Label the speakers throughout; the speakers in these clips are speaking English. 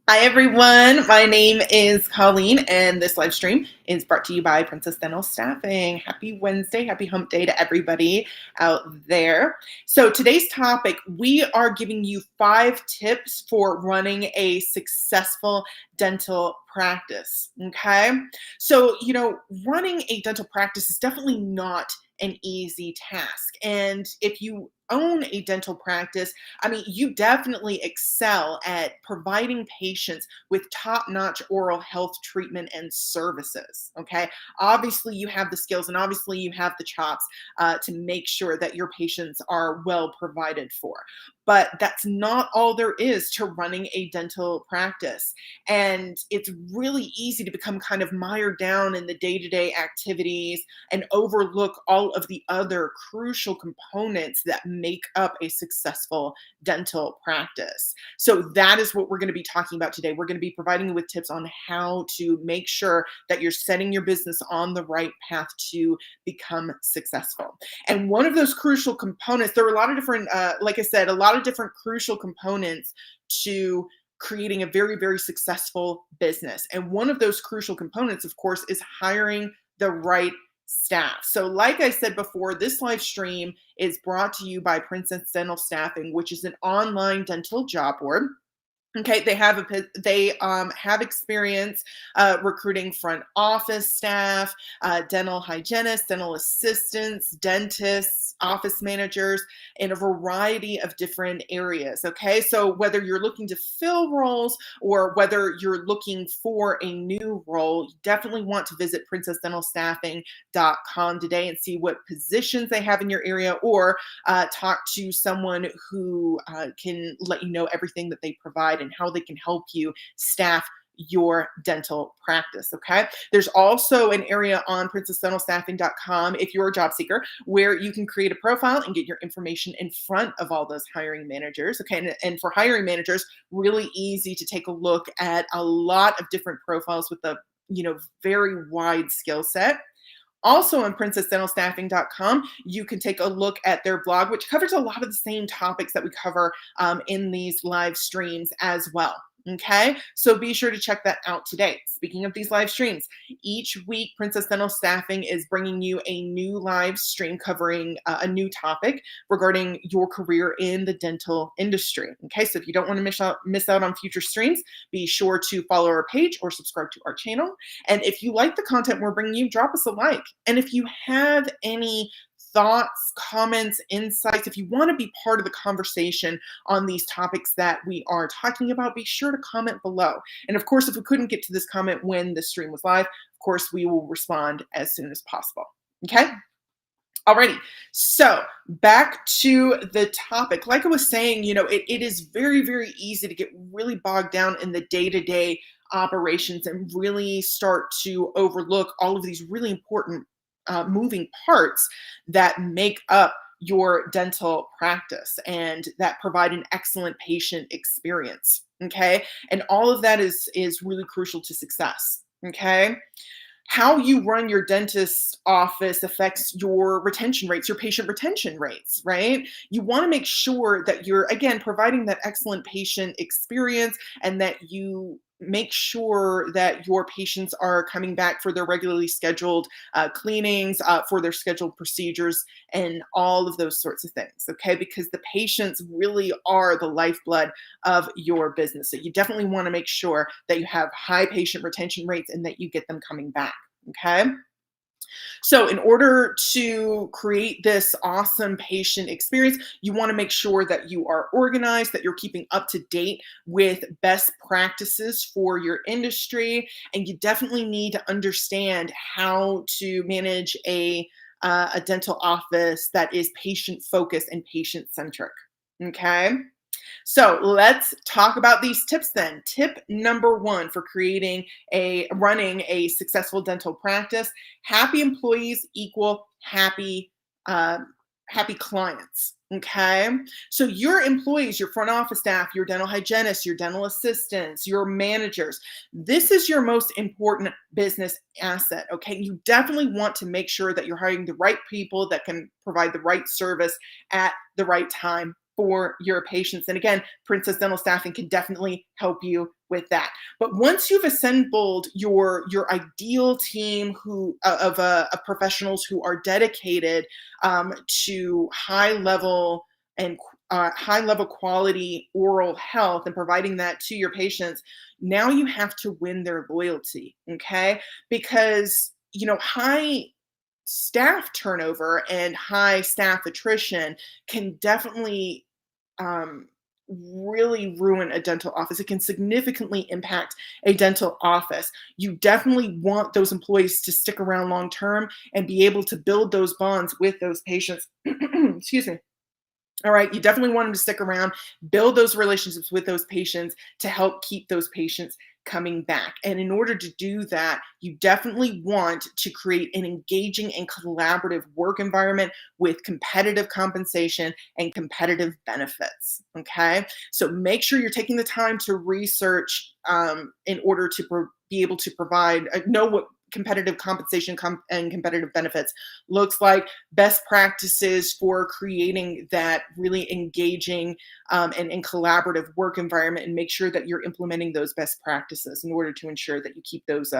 Speaker 1: Hi everyone, my name is Colleen and this live stream is brought to you by Princess Dental Staffing. Happy Wednesday, happy hump day to everybody out there. So today's topic, we are giving you 5 tips for running a successful dental practice, okay? So, running a dental practice is definitely not an easy task. And if you own a dental practice, you definitely excel at providing patients with top-notch oral health treatment and services, okay? Obviously, you have the skills and obviously you have the chops to make sure that your patients are well provided for. But that's not all there is to running a dental practice. And it's really easy to become kind of mired down in the day-to-day activities and overlook all of the other crucial components that make up a successful dental practice. So that is what we're going to be talking about today. We're going to be providing you with tips on how to make sure that you're setting your business on the right path to become successful. And one of those crucial components, there are a lot of different, like I said, a lot of different crucial components to creating a very, very successful business. And one of those crucial components, of course, is hiring the right staff. So like I said before, this live stream is brought to you by Princess Dental Staffing, which is an online dental job board. Okay, they have experience recruiting front office staff, dental hygienists, dental assistants, dentists, office managers in a variety of different areas. Okay, so whether you're looking to fill roles or whether you're looking for a new role, you definitely want to visit princessdentalstaffing.com today and see what positions they have in your area, or talk to someone who can let you know everything that they provide and how they can help you staff your dental practice, okay? There's also an area on princessdentalstaffing.com, if you're a job seeker, where you can create a profile and get your information in front of all those hiring managers, okay? And for hiring managers, really easy to take a look at a lot of different profiles with a very wide skill set. Also on princessdentalstaffing.com, you can take a look at their blog, which covers a lot of the same topics that we cover in these live streams as well. Okay, so be sure to check that out today. Speaking of these live streams, each week Princess Dental Staffing is bringing you a new live stream covering a new topic regarding your career in the dental industry. Okay, so if you don't want to miss out on future streams, be sure to follow our page or subscribe to our channel. And if you like the content we're bringing you, drop us a like. And if you have any thoughts, comments, insights, if you want to be part of the conversation on these topics that we are talking about, be sure to comment below. And of course, if we couldn't get to this comment when the stream was live, of course, we will respond as soon as possible. Okay? Alrighty, so back to the topic. Like I was saying, it is very, very easy to get really bogged down in the day-to-day operations and really start to overlook all of these really important moving parts that make up your dental practice and that provide an excellent patient experience, okay? And all of that is really crucial to success, okay? How you run your dentist office affects your retention rates, your patient retention rates, right? You want to make sure that you're, again, providing that excellent patient experience and that you make sure that your patients are coming back for their regularly scheduled cleanings, for their scheduled procedures, and all of those sorts of things, okay? Because the patients really are the lifeblood of your business. So you definitely want to make sure that you have high patient retention rates and that you get them coming back, okay? So in order to create this awesome patient experience, you want to make sure that you are organized, that you're keeping up to date with best practices for your industry, and you definitely need to understand how to manage a dental office that is patient-focused and patient-centric, okay? So let's talk about these tips then. Tip number 1 for running a successful dental practice: happy employees equal happy clients. Okay, so your employees, your front office staff, your dental hygienists, your dental assistants, your managers, this is your most important business asset. Okay, you definitely want to make sure that you're hiring the right people that can provide the right service at the right time for your patients. And again, Princess Dental Staffing can definitely help you with that. But once you've assembled your ideal team of professionals who are dedicated to high level quality oral health and providing that to your patients, now you have to win their loyalty. Okay, because high staff turnover and high staff attrition can definitely um, really ruin a dental office. It can significantly impact a dental office. You definitely want those employees to stick around long term and be able to build those bonds with those patients. Excuse me. All right, you definitely want them to stick around, build those relationships with those patients to help keep those patients coming back. And in order to do that, you definitely want to create an engaging and collaborative work environment with competitive compensation and competitive benefits. Okay, so make sure you're taking the time to research in order to be able to provide, know what competitive compensation and competitive benefits looks like, best practices for creating that really engaging and collaborative work environment, and make sure that you're implementing those best practices in order to ensure that you keep those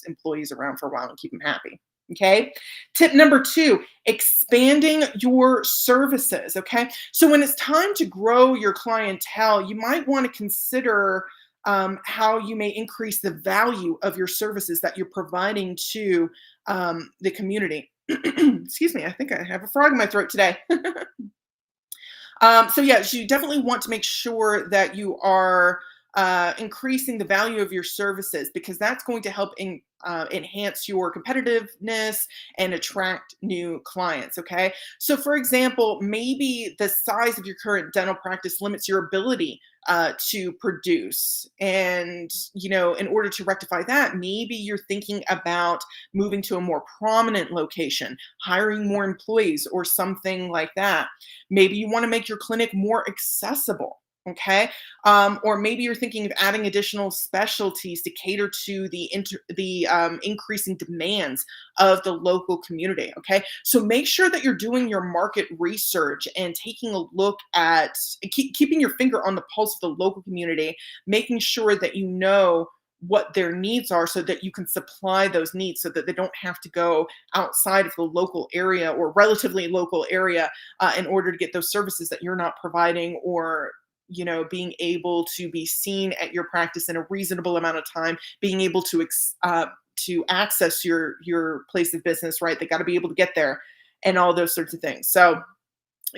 Speaker 1: employees around for a while and keep them happy. Okay. Tip number 2, expanding your services. Okay. So when it's time to grow your clientele, you might want to consider how you may increase the value of your services that you're providing to the community. Excuse me, I think I have a frog in my throat today. So yes, you definitely want to make sure that you are increasing the value of your services, because that's going to help enhance your competitiveness and attract new clients. Okay. So for example, maybe the size of your current dental practice limits your ability to produce. And, in order to rectify that, maybe you're thinking about moving to a more prominent location, hiring more employees, or something like that. Maybe you want to make your clinic more accessible. Okay. Or maybe you're thinking of adding additional specialties to cater to the increasing demands of the local community. Okay. So make sure that you're doing your market research and taking a look at keeping your finger on the pulse of the local community, making sure that you know what their needs are so that you can supply those needs, so that they don't have to go outside of the local area or relatively local area in order to get those services that you're not providing, or being able to be seen at your practice in a reasonable amount of time, being able to access your place of business, right? They got to be able to get there, and all those sorts of things. So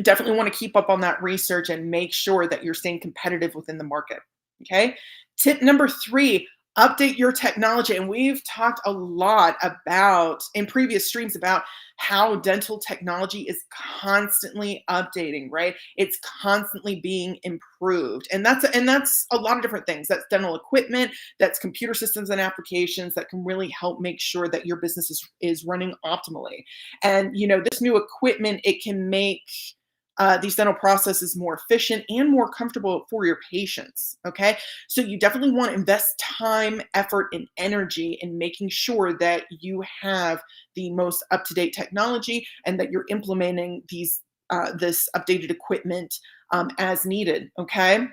Speaker 1: definitely want to keep up on that research and make sure that you're staying competitive within the market. Okay. Tip number 3, update your technology. And we've talked a lot about in previous streams about how dental technology is constantly updating, right? It's constantly being improved. And that's a lot of different things. That's dental equipment, that's computer systems and applications that can really help make sure that your business is running optimally. And this new equipment, it can make these dental processes more efficient and more comfortable for your patients. Okay. So you definitely want to invest time, effort, and energy in making sure that you have the most up-to-date technology and that you're implementing this updated equipment as needed. Okay.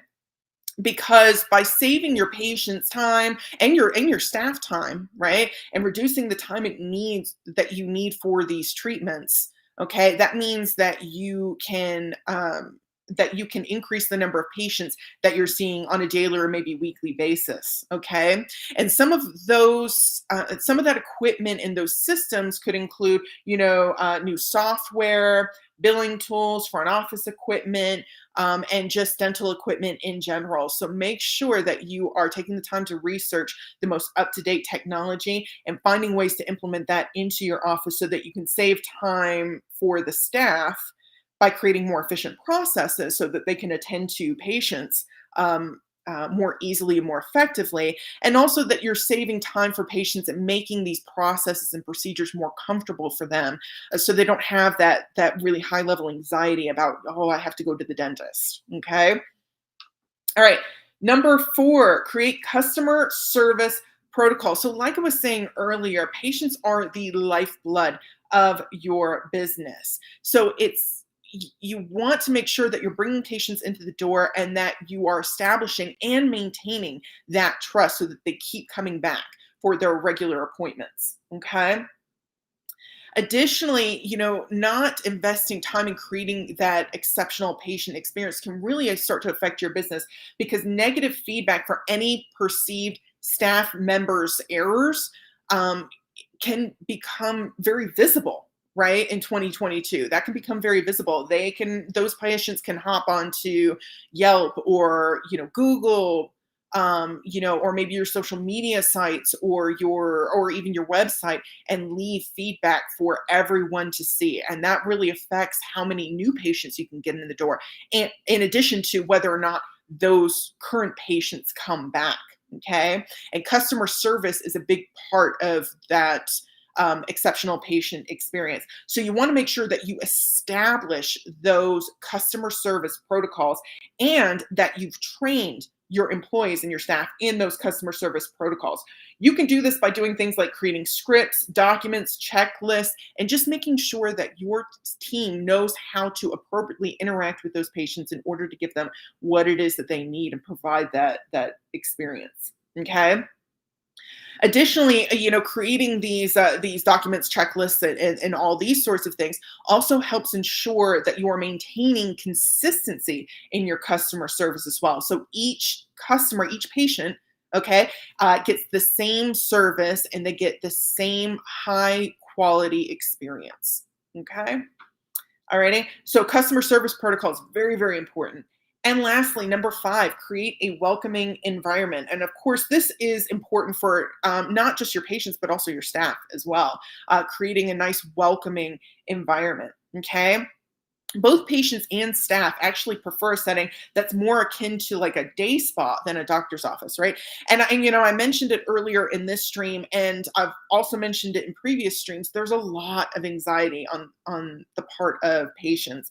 Speaker 1: Because by saving your patients time and your staff time, right, and reducing the time that you need for these treatments, okay, that means that you can increase the number of patients that you're seeing on a daily or maybe weekly basis. Okay. And some of that equipment and those systems could include new software, billing tools, front office equipment, and just dental equipment in general. So make sure that you are taking the time to research the most up-to-date technology and finding ways to implement that into your office so that you can save time for the staff by creating more efficient processes so that they can attend to patients more easily and more effectively, and also that you're saving time for patients and making these processes and procedures more comfortable for them, so they don't have that really high level anxiety about, oh, I have to go to the dentist. Okay. All right. Number 4, create customer service protocol. So like I was saying earlier, patients are the lifeblood of your business. So it's you want to make sure that you're bringing patients into the door and that you are establishing and maintaining that trust so that they keep coming back for their regular appointments. Okay. Additionally, not investing time in creating that exceptional patient experience can really start to affect your business because negative feedback for any perceived staff members' errors um, can become very visible, right? In 2022, that can become very visible. Those patients can hop onto Yelp or, Google, or maybe your social media sites or even your website and leave feedback for everyone to see. And that really affects how many new patients you can get in the door. And in addition to whether or not those current patients come back. Okay. And customer service is a big part of that exceptional patient experience. So you want to make sure that you establish those customer service protocols and that you've trained your employees and your staff in those customer service protocols. You can do this by doing things like creating scripts, documents, checklists, and just making sure that your team knows how to appropriately interact with those patients in order to give them what it is that they need and provide that experience. Okay. Additionally, creating these documents, checklists, and all these sorts of things also helps ensure that you are maintaining consistency in your customer service as well. So each customer, each patient, okay, gets the same service and they get the same high quality experience. Okay. Alrighty. So customer service protocol is very, very important. And lastly, number 5, create a welcoming environment. And of course, this is important for not just your patients, but also your staff as well. Creating a nice welcoming environment. Okay. Both patients and staff actually prefer a setting that's more akin to like a day spa than a doctor's office, right? And I mentioned it earlier in this stream, and I've also mentioned it in previous streams. There's a lot of anxiety on the part of patients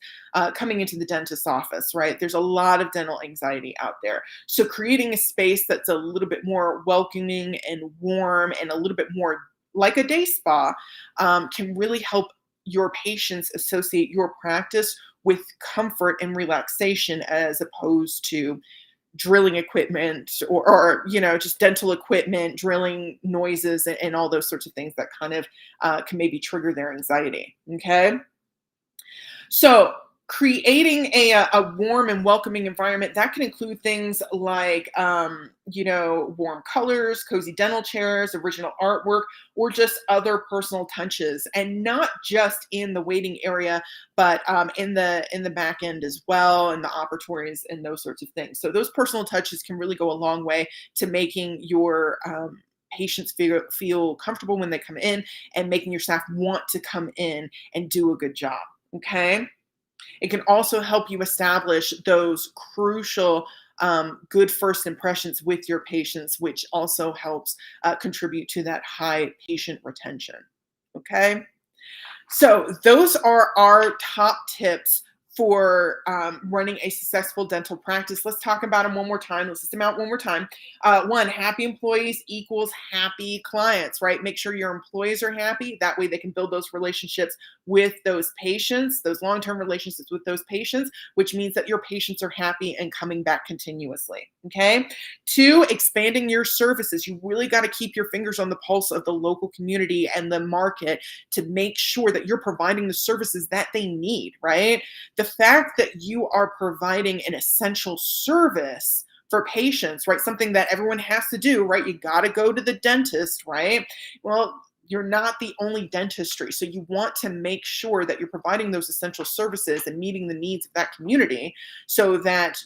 Speaker 1: coming into the dentist's office, right? There's a lot of dental anxiety out there. So creating a space that's a little bit more welcoming and warm and a little bit more like a day spa can really help your patients associate your practice with comfort and relaxation as opposed to drilling equipment or just dental equipment, drilling noises, and all those sorts of things that kind of can maybe trigger their anxiety. Okay. So creating a warm and welcoming environment that can include things like warm colors, cozy dental chairs, original artwork, or just other personal touches, and not just in the waiting area, but in the back end as well, and the operatories and those sorts of things. So those personal touches can really go a long way to making your patients feel comfortable when they come in and making your staff want to come in and do a good job. Okay. It can also help you establish those crucial good first impressions with your patients, which also helps contribute to that high patient retention. Okay. So, those are our top tips for running a successful dental practice. Let's talk about them one more time. Let's list them out one more time. One, happy employees equals happy clients, right? Make sure your employees are happy. That way they can build those relationships with those patients, those long-term relationships with those patients, which means that your patients are happy and coming back continuously. Okay. 2, expanding your services. You really got to keep your fingers on the pulse of the local community and the market to make sure that you're providing the services that they need, right? The fact that you are providing an essential service for patients, right? Something that everyone has to do, right? You got to go to the dentist, right? Well, you're not the only dentistry. So you want to make sure that you're providing those essential services and meeting the needs of that community so that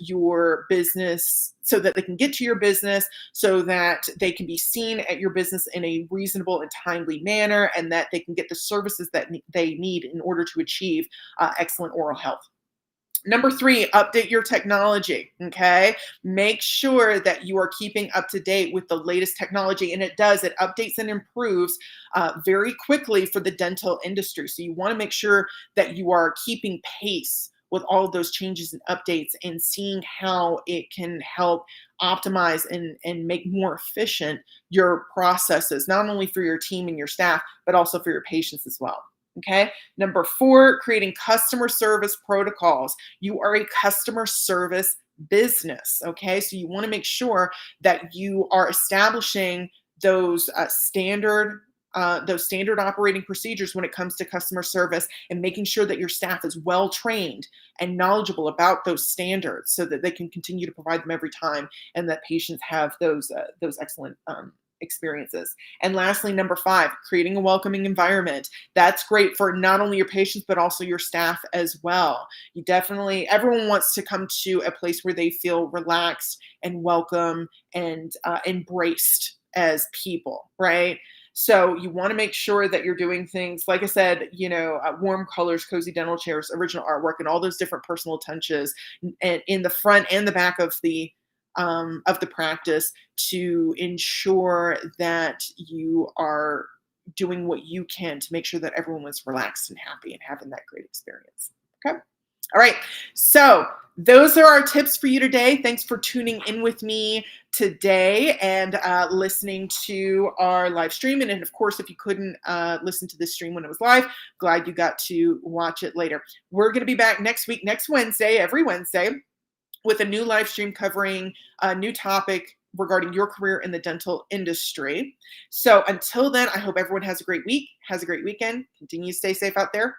Speaker 1: so that they can get to your business, so that they can be seen at your business in a reasonable and timely manner, and that they can get the services that they need in order to achieve excellent oral health. Number 3, update your technology. Okay. Make sure that you are keeping up to date with the latest technology. And it updates and improves very quickly for the dental industry. So you want to make sure that you are keeping pace with all of those changes and updates and seeing how it can help optimize and make more efficient your processes, not only for your team and your staff, but also for your patients as well. Okay. Number four, creating customer service protocols. You are a customer service business. Okay. So you want to make sure that you are establishing those those standard operating procedures when it comes to customer service, and making sure that your staff is well trained and knowledgeable about those standards so that they can continue to provide them every time, and that patients have those excellent experiences. And lastly, number five, creating a welcoming environment. That's great for not only your patients, but also your staff as well. You definitely, everyone wants to come to a place where they feel relaxed and welcome and embraced as people, right? So you want to make sure that you're doing things, like I said, warm colors, cozy dental chairs, original artwork, and all those different personal touches, and in the front and the back of the practice, to ensure that you are doing what you can to make sure that everyone was relaxed and happy and having that great experience. Okay. All right. So those are our tips for you today. Thanks for tuning in with me today and listening to our live stream. And of course, if you couldn't listen to this stream when it was live, glad you got to watch it later. We're going to be back next week, next Wednesday, every Wednesday, with a new live stream covering a new topic regarding your career in the dental industry. So until then, I hope everyone has a great week, has a great weekend. Continue to stay safe out there.